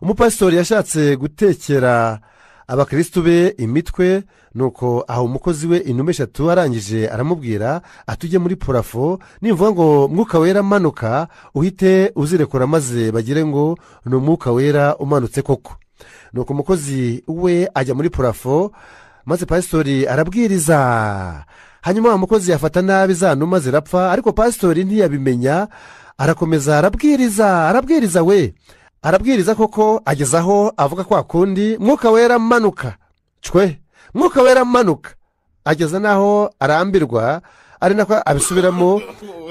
umupasitori yashatse gutekera abakristo be imitwe nuko aho umukozi we intumwa 3 arangije aramubwira atujye muri parafo nimvuga ngo mwuka wera manuka uhite uzirekura maze bagire ngo no mwuka wera umanutse koko. Nuko umukozi we ajya muri parafo maze pasitori arabwiriza, hanyuma umukozi yafata nabi za numa zirapfa, ariko pasitori ntiyabimenya, arakomeza arabwiriza we arabwiriza koko agezaho avuga kwa kundi mwuka wera manuka mwuka wera manuka, ageza naho arambirwa ari nako abisubiramo.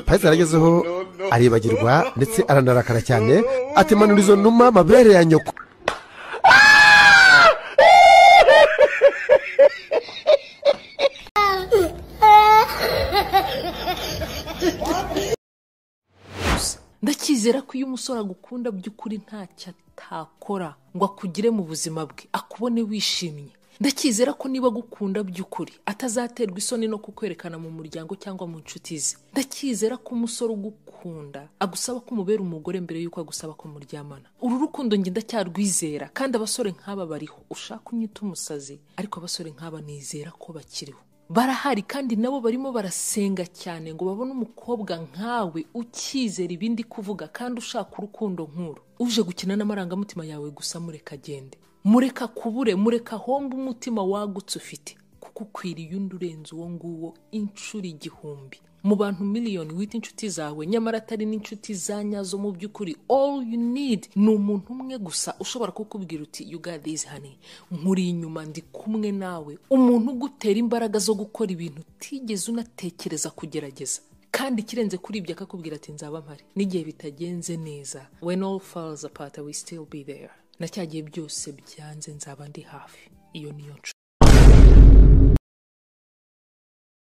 Pasitori aragezeho aribagirwa ndetse aranarakara cyane ati manura izo numa mabere ya nyoko. ndakizera ko iyo umusore agukunda by'ukuri ntacyo atakora ngo akugire mu buzima bwe akubone wishimye. ndakizera ko niba agukunda by'ukuri atazaterwa isoni no kukwerekana mu muryango cyangwa mu nshuti ze. ndakizera ko umusore ugukunda agusaba ko umubera umugore mbere y'uko agusaba ko muryamana. uru rukundo njye ndacyarwizera, kandi abasore nk'aba bariho. ushaka unyita umusazi, ariko abasore nk'aba nizera ko bakiriho, barahari, kandi nabo barimo barasenga cyane ngo babone umukobwa nkawe ukizera ibindi kuvuga kandi ushaka urukundo nk'uru. uje gukina n'amarangamutima yawe gusa mureka agende, mureka kubure, mureka homba umutima wagutse ufite, kuko ukwiriye undi urenze uwo nguwo inshuro 1000 mu bantu miliyoni wita inshuti zawe, nyamara atari n'inshuti za nyazo. mu by'ukuri all you need ni umuntu umwe gusa ushobora kukubwira uti you got this honey, nkuri inyuma ndi kumwe nawe, umuntu ugutera imbaraga zo gukora ibintu utigeze unatekereza kugerageza. kandi ikirenze kuri ibyo akakubwira ati nzaba mpari n'igihe bitagenze neza, when all falls apart I will still be there, na cyagiye byose byanze nzaba ndi hafi. iyo niyo nshuti.